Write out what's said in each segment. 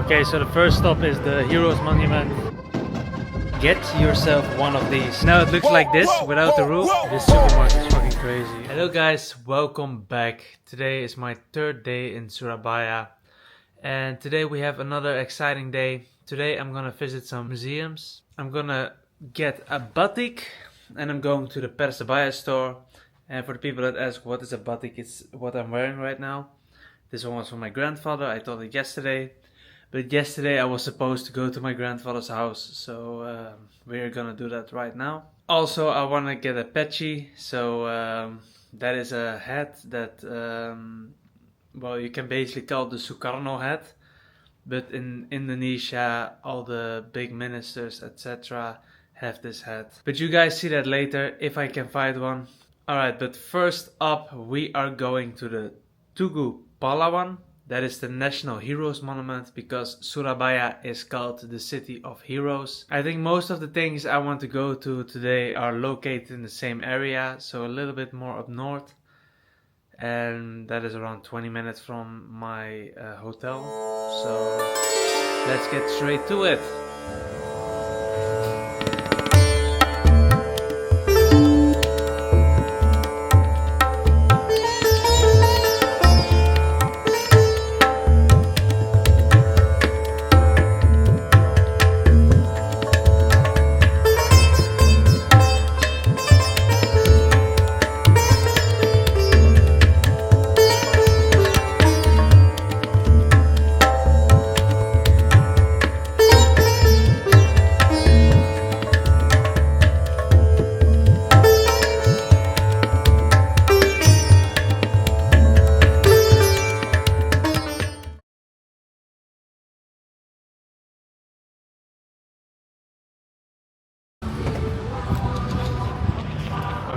Okay, so the first stop is the Heroes Monument. Get yourself one of these. Now it looks like this without the roof. This supermarket is fucking crazy. Hello guys, welcome back. Today is my third day in Surabaya. And today we have another exciting day. Today I'm gonna visit some museums. I'm gonna get a batik and I'm going to the Surabaya store. And for the people that ask what is a batik, it's what I'm wearing right now. This one was from my grandfather. I thought it yesterday. But yesterday I was supposed to go to my grandfather's house. So we're gonna do that right now. Also I wanna get a patchy. So that is a hat that, well, you can basically call it the Sukarno hat. But in Indonesia, all the big ministers, etc. have this hat. But you guys see that later, if I can find one. Alright, but first up we are going to the Tugu Pahlawan. That is the National Heroes Monument because Surabaya is called the City of Heroes. I think most of the things I want to go to today are located in the same area, so a little bit more up north. And that is around 20 minutes from my hotel. So let's get straight to it.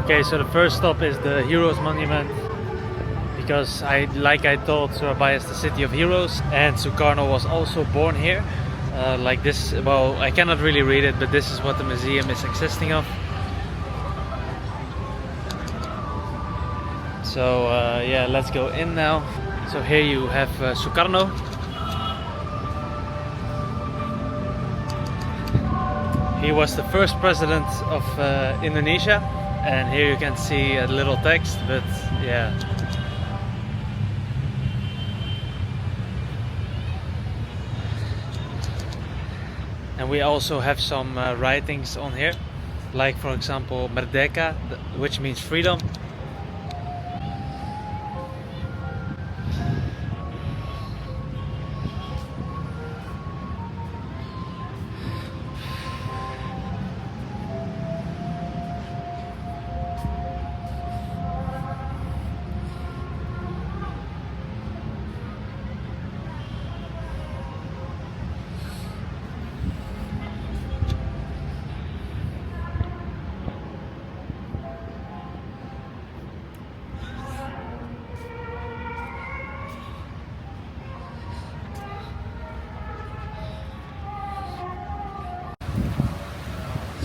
Okay, so the first stop is the Heroes Monument because like I told, Surabaya is the City of Heroes and Sukarno was also born here. Like this, well, I cannot really read it, but this is what the museum is consisting of. So yeah, let's go in now. So here you have Sukarno. He was the first president of Indonesia. And here you can see a little text, but yeah. And we also have some writings on here, like for example Merdeka, which means freedom.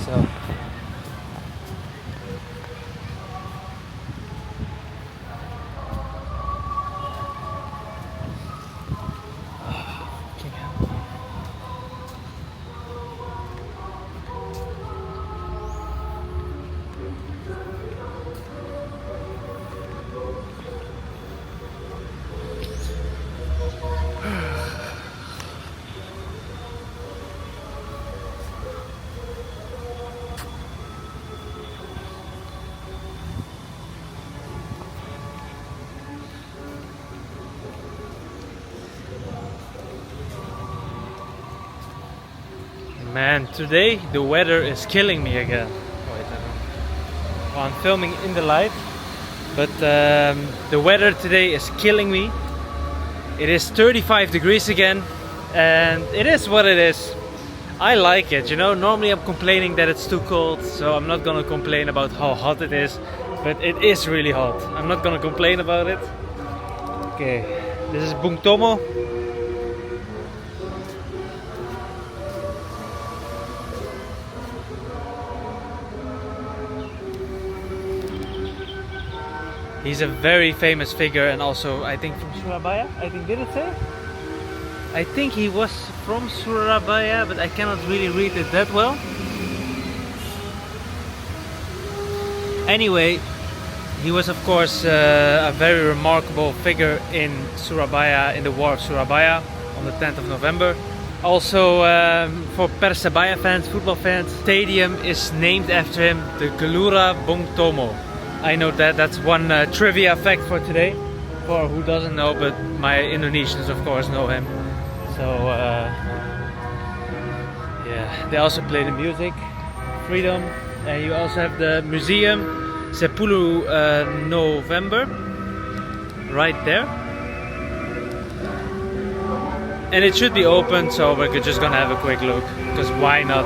So man, today the weather is killing me again. Wait, well, I'm filming in the light, but the weather today is killing me. It is 35 degrees again, and it is what it is. I like it, you know. Normally I'm complaining that it's too cold, so I'm not gonna complain about how hot it is, but it is really hot. I'm not gonna complain about it. Okay, this is Bung Tomo. He's a very famous figure, and also I think from Surabaya. I think, did it say? I think he was from Surabaya, but I cannot really read it that well. Anyway, he was of course a very remarkable figure in Surabaya, in the War of Surabaya on the 10th of November. Also, for Persebaya fans, football fans, stadium is named after him, the Gelora Bung Tomo. I know that that's one trivia fact for today, for who doesn't know, but my Indonesians of course know him. So yeah, they also play the music, Freedom, and you also have the museum, 10 November, right there. And it should be open, so we're just gonna have a quick look, because why not?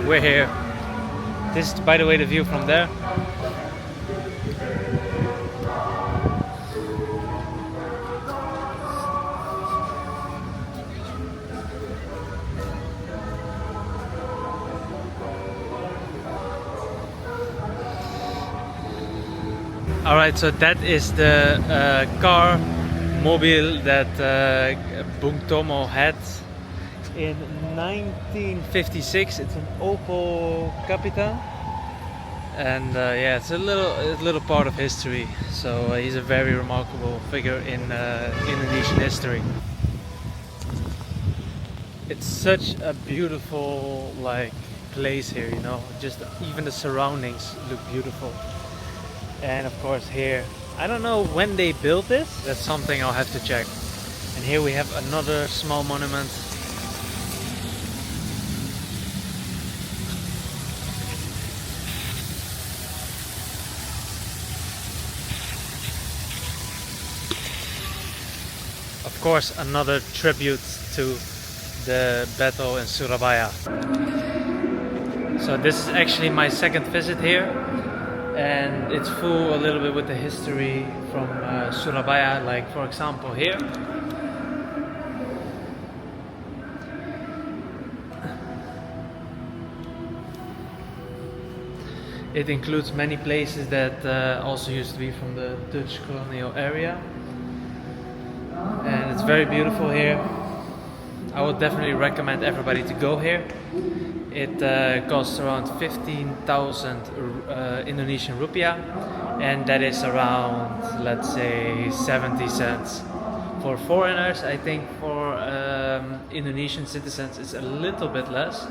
We're here. This is, by the way, the view from there. Alright, so that is the car mobile that Bung Tomo had in 1956. It's an Opel Capitan, and yeah, it's a little part of history. So he's a very remarkable figure in Indonesian history. It's such a beautiful place here, you know. Just even the surroundings look beautiful. And of course here, I don't know when they built this. That's something I'll have to check. And here we have another small monument. Of course, another tribute to the battle in Surabaya. So this is actually my second visit here. And it's full a little bit with the history from Surabaya, like for example here. It includes many places that also used to be from the Dutch colonial area. And it's very beautiful here. I would definitely recommend everybody to go here. It costs around 15,000 Indonesian rupiah, and that is around, let's say, 70 cents. For foreigners, I think for Indonesian citizens it's a little bit less,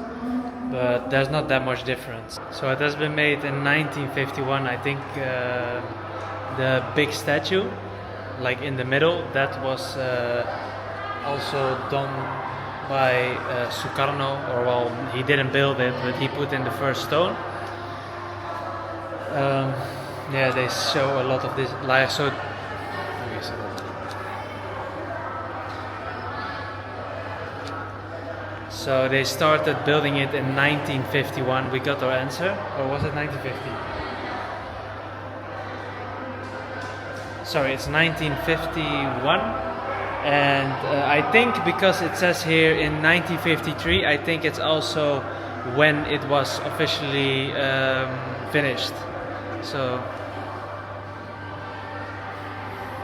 but there's not that much difference. So it has been made in 1951, I think. The big statue, like in the middle, that was also done by Sukarno, or well, he didn't build it, but he put in the first stone. Yeah, they show a lot of this layar. So they started building it in 1951. We got our answer, or was it 1950? Sorry, it's 1951. And I think because it says here in 1953, I think it's also when it was officially finished. So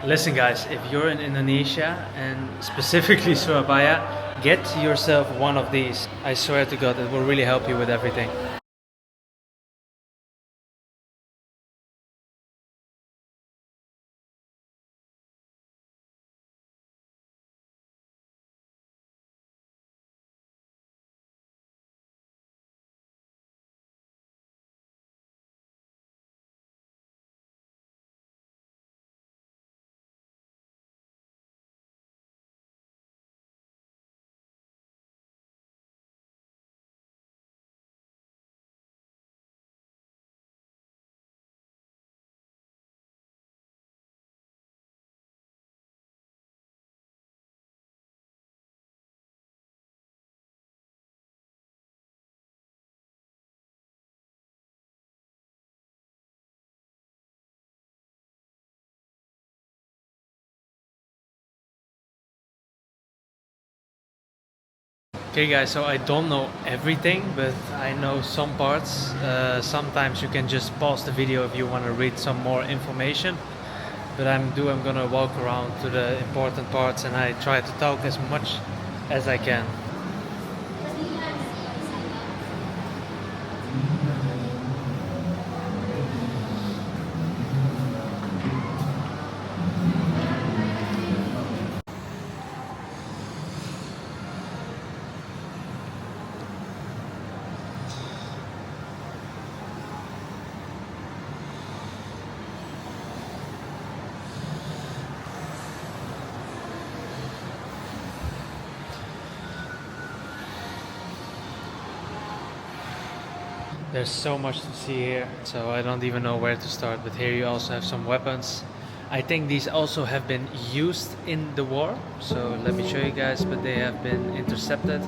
listen guys, if you're in Indonesia and specifically Surabaya, get yourself one of these. I swear to God, it will really help you with everything. Okay guys, so I don't know everything, but I know some parts. Sometimes you can just pause the video if you want to read some more information. But I'm gonna walk around to the important parts, and I try to talk as much as I can. There's so much to see here, so I don't even know where to start. But here you also have some weapons. I think these also have been used in the war, so let me show you guys, but they have been intercepted.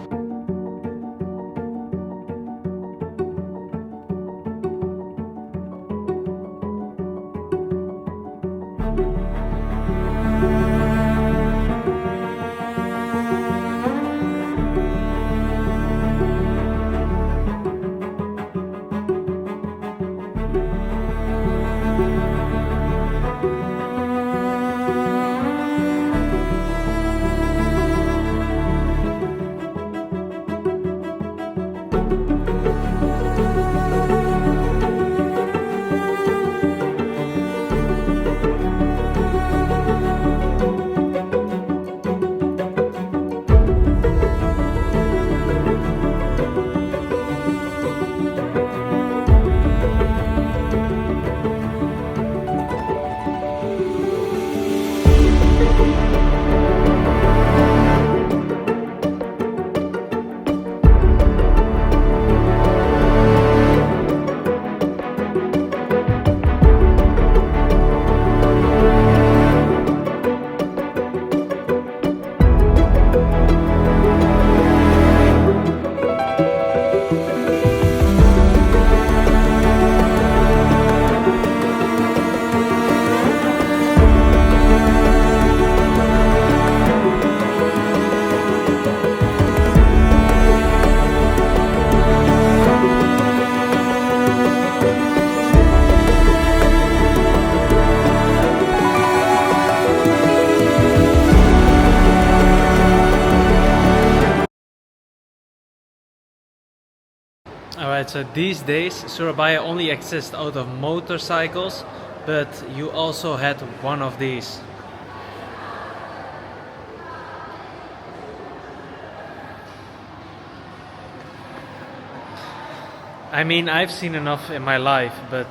Alright, so these days Surabaya only exists out of motorcycles, but you also had one of these. I mean, I've seen enough in my life, but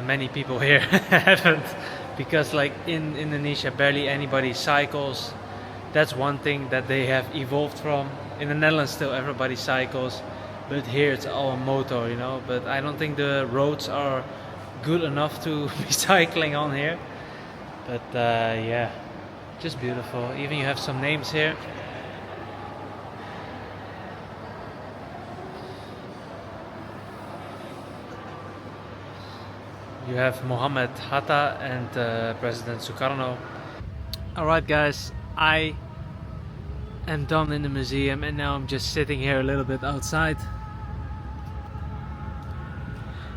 many people here haven't, because like in Indonesia barely anybody cycles. That's one thing that they have evolved from. In the Netherlands still everybody cycles, but here it's all a motor, you know. But I don't think the roads are good enough to be cycling on here. But yeah, just beautiful. Even you have some names here. You have Muhammad Hatta and President Sukarno. Alright guys, I am done in the museum and now I'm just sitting here a little bit outside.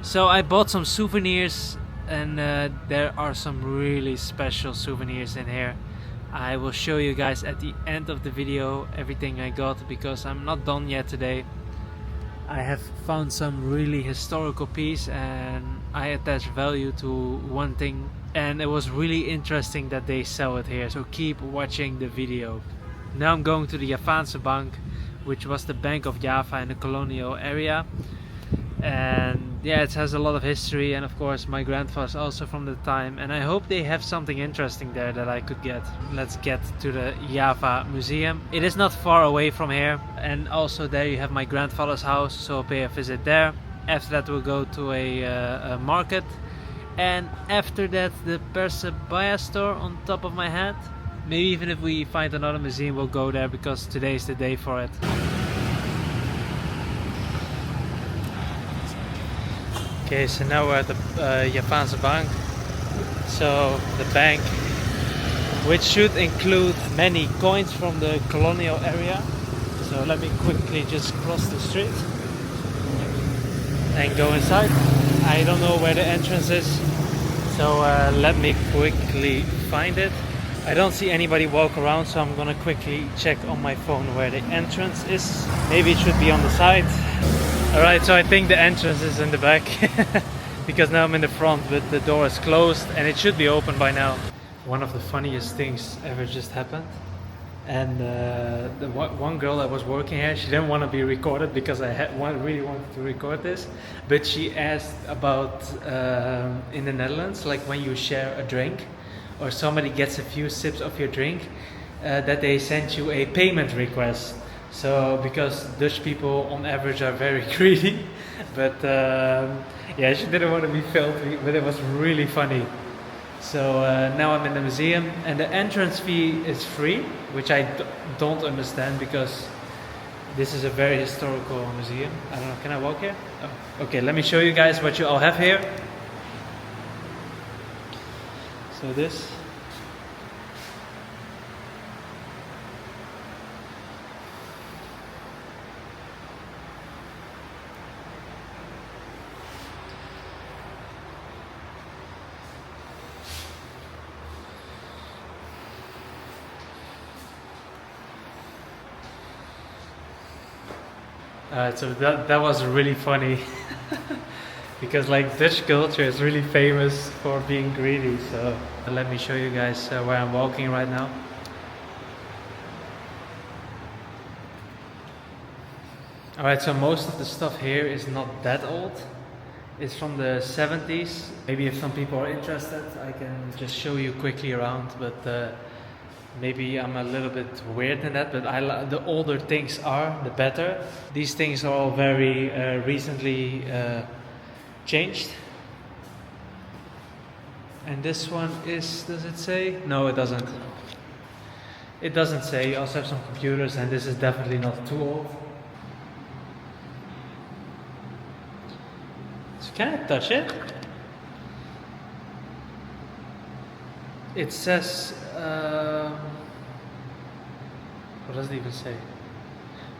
So I bought some souvenirs and there are some really special souvenirs in here. I will show you guys at the end of the video everything I got, because I'm not done yet today. I have found some really historical piece and I attach value to one thing, and it was really interesting that they sell it here, so keep watching the video. Now I'm going to the Javasche Bank, which was the Bank of Java in the colonial area. And yeah, it has a lot of history, and of course my grandfather's also from the time, and I hope they have something interesting there that I could get. Let's get to the Java Museum. It is not far away from here, and also there you have my grandfather's house, so I'll pay a visit there. After that we'll go to a market, and after that the Persebaya store on top of my head. Maybe even if we find another museum we'll go there, because today is the day for it. Okay, so now we're at the Javasche Bank. So the bank, which should include many coins from the colonial area. So let me quickly just cross the street and go inside. I don't know where the entrance is, so let me quickly find it. I don't see anybody walk around, so I'm gonna quickly check on my phone where the entrance is. Maybe it should be on the side. Alright, so I think the entrance is in the back because now I'm in the front, but the door is closed and it should be open by now. One of the funniest things ever just happened, and the one girl that was working here, she didn't want to be recorded because I really wanted to record this, but she asked about in the Netherlands, like when you share a drink or somebody gets a few sips of your drink, that they send you a payment request. So because Dutch people on average are very greedy, but yeah, she didn't want to be filthy, but it was really funny. So now I'm in the museum, and the entrance fee is free, which I don't understand because this is a very historical museum. I don't know, can I walk here? Oh. Okay, let me show you guys what you all have here. So this. So that was really funny because like Dutch culture is really famous for being greedy. So let me show you guys where I'm walking right now. Alright, so most of the stuff here is not that old. It's from the 70s. Maybe if some people are interested, I can just show you quickly around, but maybe I'm a little bit weird in that, but the older things are, the better. These things are all very recently changed. And this one is, does it say? No, it doesn't. It doesn't say. You also have some computers, and this is definitely not too old. So can I touch it? It says, what does it even say?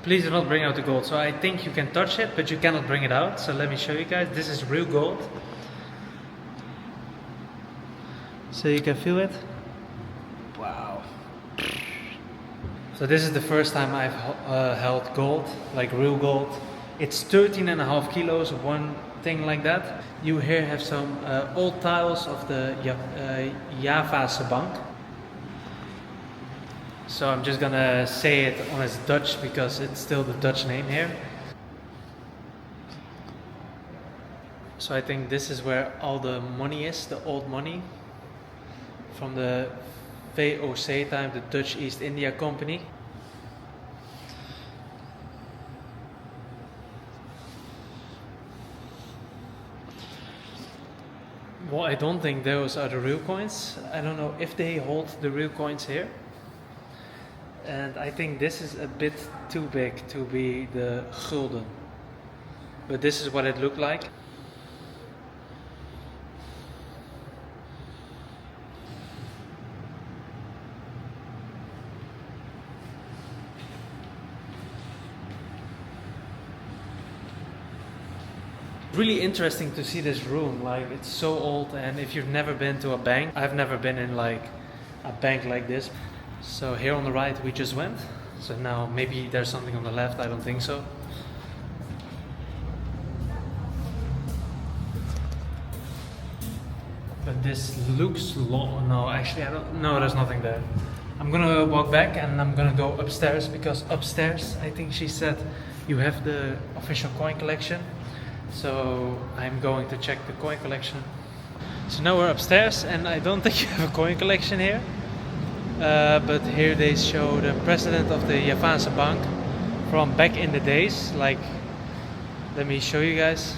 Please do not bring out the gold. So I think you can touch it, but you cannot bring it out. So let me show you guys. This is real gold. So you can feel it. Wow. So this is the first time I've held gold, like real gold. It's 13.5 kilos, one thing like that. You here have some old tiles of the Javasche bank. So I'm just gonna say it on its Dutch because it's still the Dutch name here. So I think this is where all the money is, the old money from the VOC time, the Dutch East India Company. Well, I don't think those are the real coins. I don't know if they hold the real coins here. And I think this is a bit too big to be the gulden. But this is what it looked like. Really interesting to see this room, like it's so old, and if you've never been to a bank, I've never been in like a bank like this. So here on the right we just went, so now maybe there's something on the left, I don't think so. But this looks long. No, actually I don't, no, there's nothing there. I'm gonna walk back and I'm gonna go upstairs, because upstairs I think she said you have the official coin collection. So I'm going to check the coin collection. So now we're upstairs, and I don't think you have a coin collection here. But here they show the president of the Javasche bank from back in the days. Like, let me show you guys.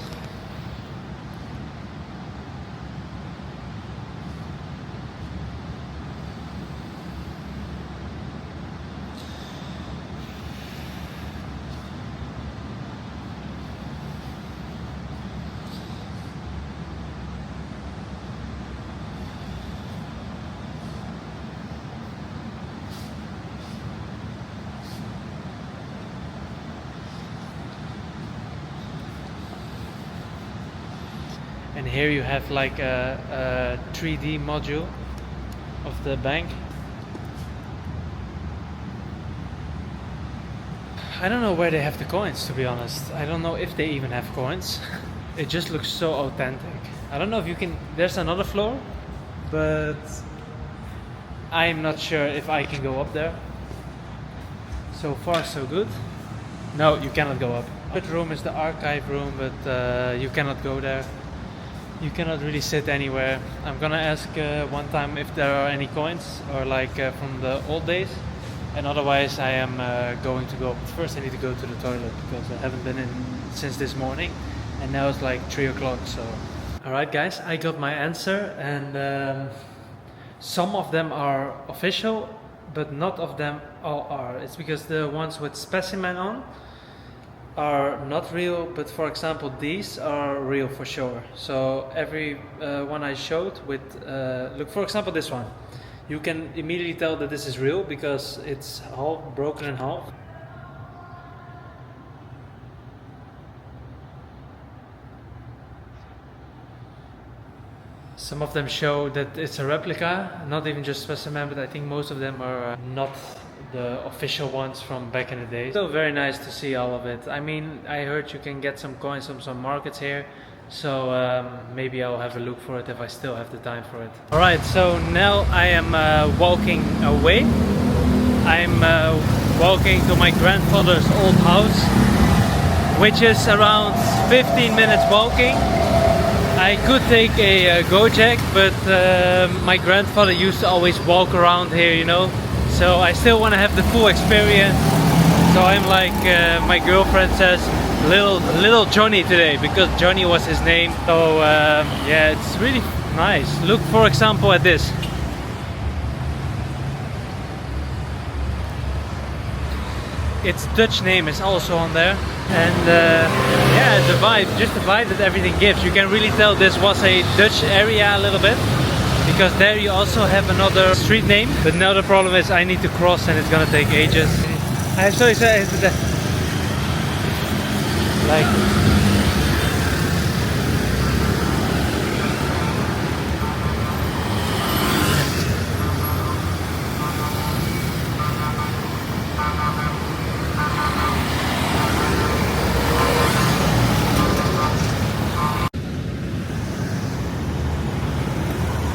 And here you have like a 3D module of the bank. I don't know where they have the coins, to be honest. I don't know if they even have coins. It just looks so authentic. I don't know if you can... There's another floor, but I'm not sure if I can go up there. So far so good. No, you cannot go up. That room is the archive room, but you cannot go there. You cannot really sit anywhere. I'm gonna ask one time if there are any coins, or like from the old days. and otherwise I am going to go. But first I need to go to the toilet because I haven't been in since this morning, and now it's like 3 o'clock. So, alright guys, I got my answer, and some of them are official, but not of them all are. It's because the ones with specimen on are not real, but for example these are real for sure. So every one I showed with look, for example this one, you can immediately tell that this is real because it's half broken in half. Some of them show that it's a replica, not even just specimen, but I think most of them are not the official ones from back in the day. Still very nice to see all of it. I mean, I heard you can get some coins from some markets here, so maybe I'll have a look for it if I still have the time for it. Alright, so now I am walking away. I'm walking to my grandfather's old house, which is around 15 minutes walking. I could take a Gojek, but my grandfather used to always walk around here, you know, so I still want to have the full experience. So I'm like, my girlfriend says, little Johnny today, because Johnny was his name. So yeah, it's really nice. Look for example at this. Its Dutch name is also on there, and yeah, the vibe, just the vibe that everything gives. You can really tell this was a Dutch area a little bit, because there you also have another street name. But now the problem is I need to cross and it's gonna take ages. I'm sorry, like.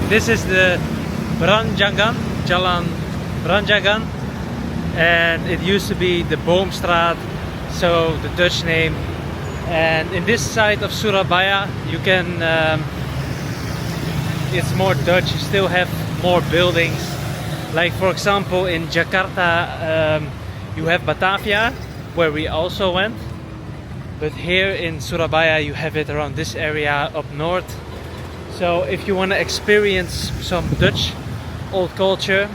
This is the Branjagan, Jalan Branjagan, and it used to be the Boomstraat, so the Dutch name. And in this side of Surabaya, you can, it's more Dutch, you still have more buildings. Like for example in Jakarta, you have Batavia, where we also went. But here in Surabaya, you have it around this area up north. So if you want to experience some Dutch old culture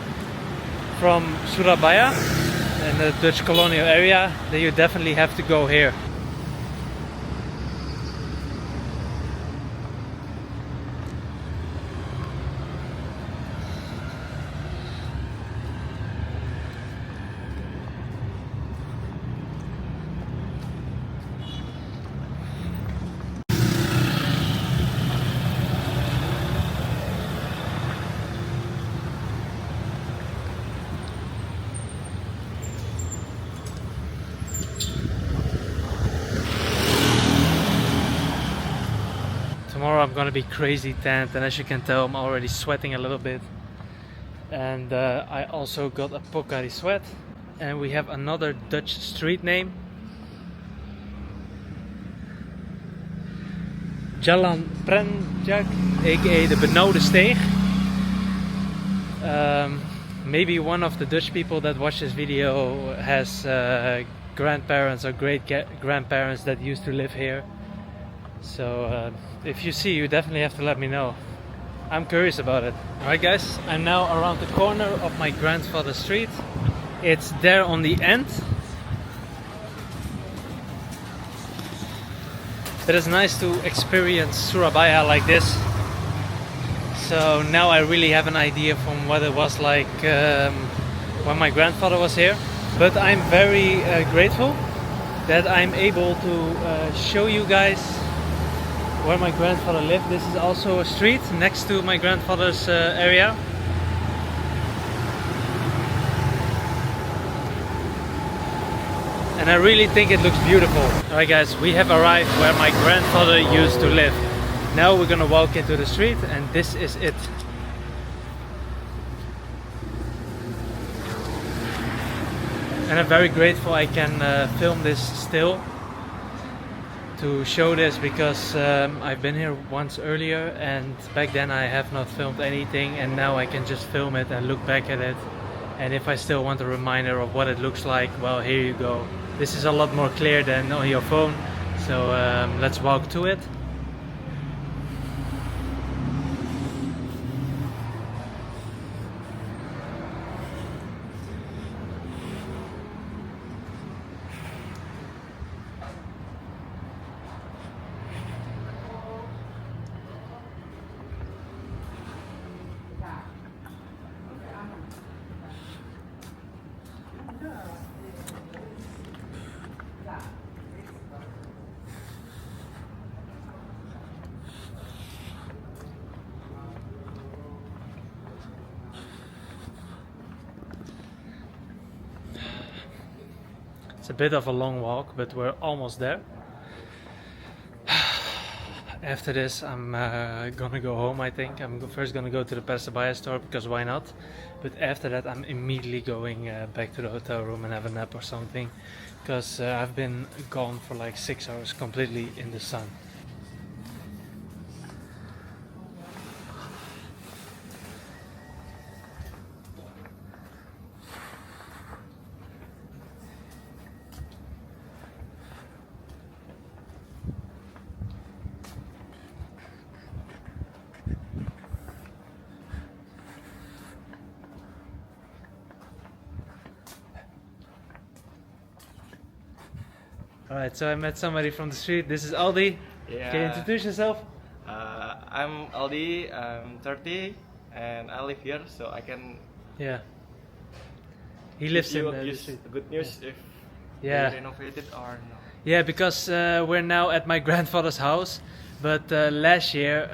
from Surabaya and the Dutch colonial area, then you definitely have to go here. Tomorrow I'm gonna be crazy tanned, and as you can tell I'm already sweating a little bit. And I also got a Pocari sweat. And we have another Dutch street name. Jalan Prenjak, aka the Benauwde Steeg. Maybe one of the Dutch people that watch this video has grandparents or great grandparents that used to live here. So if you see, you definitely have to let me know. I'm curious about it. Alright guys, I'm now around the corner of my grandfather's street. It's there on the end. But it's nice to experience Surabaya like this. So now I really have an idea from what it was like when my grandfather was here. But I'm very grateful that I'm able to show you guys where my grandfather lived. This is also a street next to my grandfather's area. And I really think it looks beautiful. Alright guys, we have arrived where my grandfather used to live. Now we're gonna walk into the street, and this is it. And I'm very grateful I can film this still to show this, because I've been here once earlier and back then I have not filmed anything, and now I can just film it and look back at it And if I still want a reminder of what it looks like, well, here you go. This is a lot more clear than on your phone, so let's walk to it. It's a bit of a long walk, but we're almost there. After this, I'm gonna go home, I think. I'm first gonna go to the Surabaya store, because why not? But after that, I'm immediately going back to the hotel room and have a nap or something, because I've been gone for like 6 hours completely in the sun. Alright, so I met somebody from the street. This is Aldi. Yeah. Can you introduce yourself? I'm Aldi, I'm 30 and I live here, so I can Yeah. He lives in the use street. good news if Yeah. they renovate it or no. Yeah, because we're now at my grandfather's house, but last year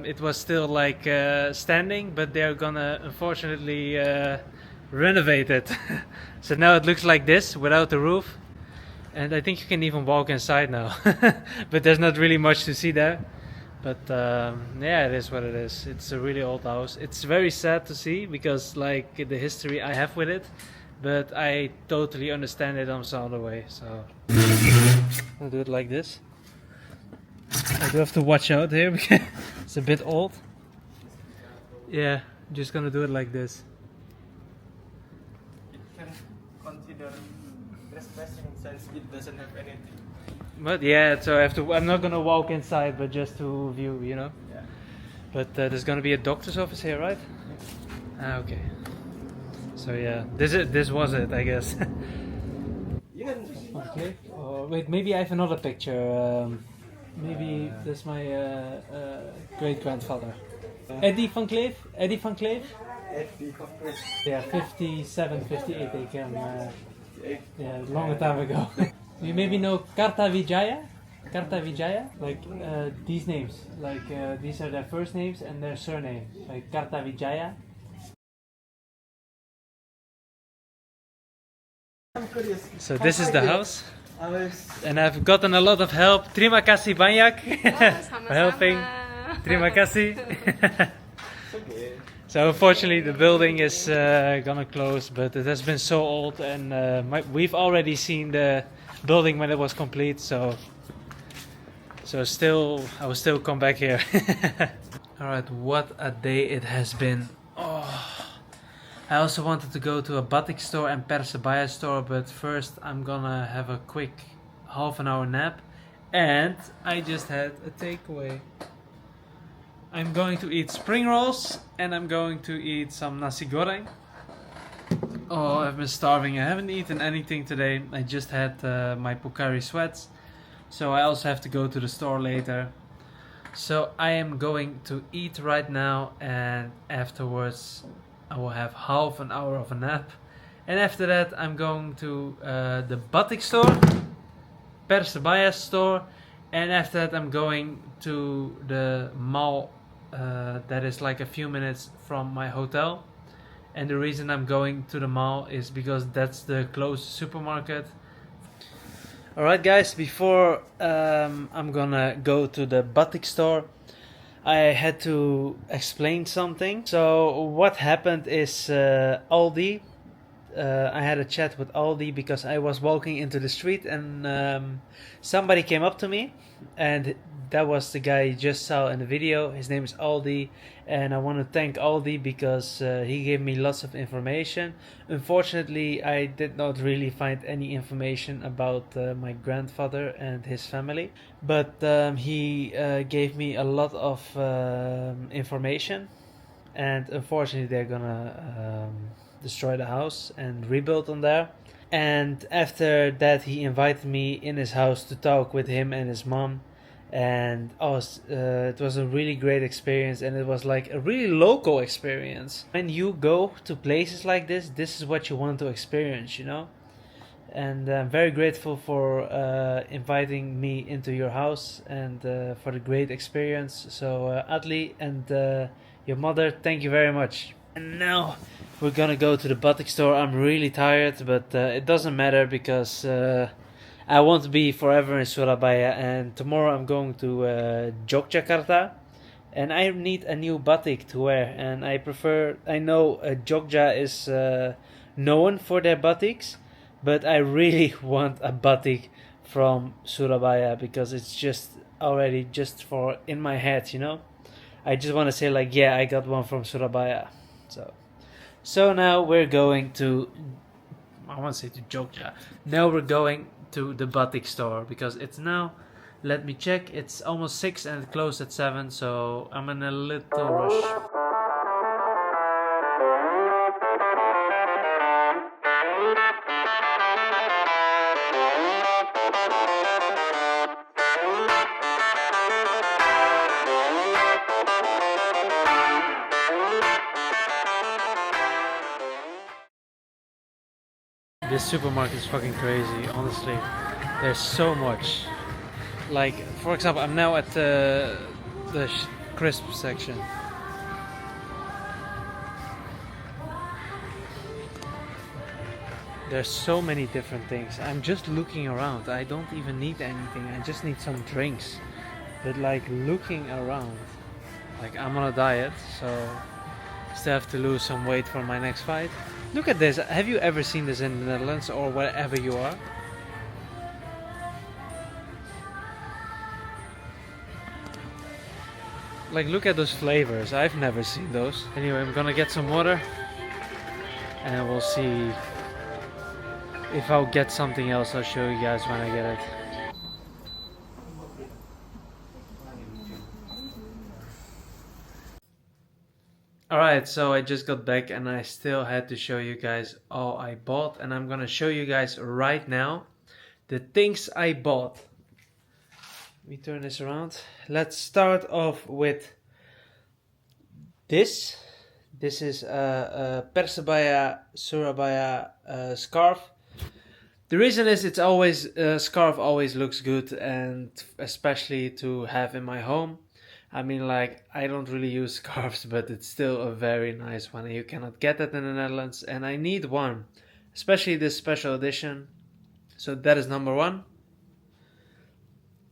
it was still like standing, but they're gonna unfortunately renovate it. So now it looks like this without the roof, and I think you can even walk inside now. But there's not really much to see there. But yeah, it is what it is. It's a really old house. It's very sad to see because like the history I have with it, but I totally understand it on some other way. So I'll do it like this. I do have to watch out here because it's a bit old. Yeah, I'm just gonna do it like this. It can consider trespassing since it doesn't have anything. But yeah, so I have to. I'm not gonna walk inside, but just to view, you know. Yeah. But there's gonna be a doctor's office here, right? Ah, okay. So yeah, this was it, I guess. You can. Okay. Oh, wait, maybe I have another picture. Maybe that's my great grandfather. Eddie van Kleef. Eddie van Kleef. Yeah, 57, 58 they came. Yeah, a long time ago. You maybe know Karta Vijaya? Karta Vijaya? Like these names. Like these are their first names and their surname. Like Karta Vijaya. I'm curious. So this is the house. And I've gotten a lot of help. Terima kasih banyak for helping. Terima kasih. Okay. So unfortunately the building is gonna close, but it has been so old, and we've already seen the building when it was complete. So still, I will still come back here. All right, what a day it has been. Oh, I also wanted to go to a batik store and Surabaya store, but first I'm gonna have a quick half an hour nap, and I just had a takeaway. I'm going to eat spring rolls and I'm going to eat some nasi goreng. Oh, I've been starving. I haven't eaten anything today. I just had my Pocari sweats. So I also have to go to the store later. So I am going to eat right now, and afterwards I will have half an hour of a nap. And after that I'm going to the batik store, Surabaya store, and after that I'm going to the mall that is like a few minutes from my hotel. And the reason I'm going to the mall is because that's the closest supermarket. Alright guys, before I'm gonna go to the batik store, I had to explain something. So what happened is Aldi I had a chat with Aldi because I was walking into the street and somebody came up to me, and that was the guy you just saw in the video. His name is Aldi, and I want to thank Aldi because he gave me lots of information. Unfortunately, I did not really find any information about my grandfather and his family, but he gave me a lot of information, and unfortunately they're gonna destroy the house and rebuild on there. And after that he invited me in his house to talk with him and his mom, and it was a really great experience, and it was like a really local experience. When you go to places like this is what you want to experience, you know. And I'm very grateful for inviting me into your house and for the great experience. So Adli and your mother, thank you very much. And now we're gonna go to the batik store. I'm really tired, but it doesn't matter because I want to be forever in Surabaya, and tomorrow I'm going to Yogyakarta, and I need a new batik to wear. And I know Jogja is known for their batiks, but I really want a batik from Surabaya because it's just already just for in my head, you know. I just want to say like, yeah, I got one from Surabaya. So now we're going to, I want to say to Jogja. Now we're going to the batik store because it's now, let me check, it's almost 6 and it closed at 7, so I'm in a little rush. This supermarket is fucking crazy, honestly. There's so much. Like, for example, I'm now at the crisp section. There's so many different things. I'm just looking around. I don't even need anything. I just need some drinks. But like looking around, like I'm on a diet, so still have to lose some weight for my next fight. Look at this. Have you ever seen this in the Netherlands or wherever you are? Like, look at those flavors. I've never seen those. Anyway, I'm gonna get some water and we'll see if I'll get something else. I'll show you guys when I get it. Alright, so I just got back and I still had to show you guys all I bought, and I'm gonna show you guys right now the things I bought. Let me turn this around. Let's start off with this. This is a Persebaya Surabaya scarf. The reason is it's always, scarf always looks good, and especially to have in my home. I mean, like, I don't really use scarves, but it's still a very nice one. You cannot get that in the Netherlands, and I need one, especially this special edition. So that is number 1.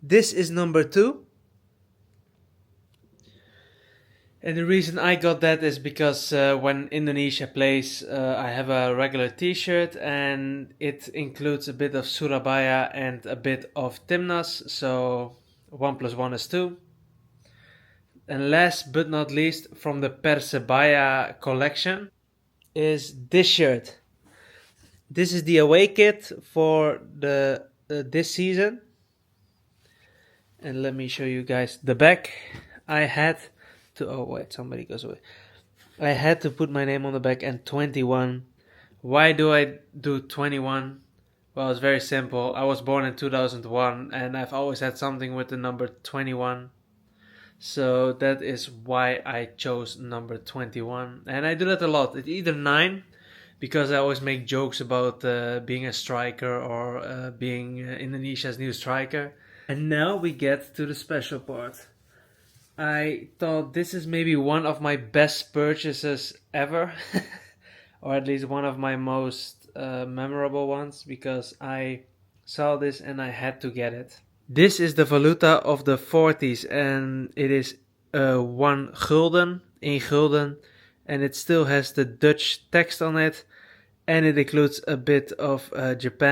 This is number 2. And the reason I got that is because when Indonesia plays, I have a regular t-shirt and it includes a bit of Surabaya and a bit of Timnas, so 1 + 1 is 2. And last but not least, from the Persebaya collection is this shirt. This is the away kit for the this season. And let me show you guys the back. I had to, oh wait, somebody goes away. I had to put my name on the back and 21. Why do I do 21? Well, it's very simple. I was born in 2001 and I've always had something with the number 21. So that is why I chose number 21. And I do that a lot. It's either 9, because I always make jokes about being a striker or being Indonesia's new striker. And now we get to the special part. I thought this is maybe one of my best purchases ever. Or at least one of my most memorable ones, because I saw this and I had to get it. This is the valuta of the 40s and it is 1 gulden, 1 gulden, and it still has the Dutch text on it, and it includes a bit of Japan.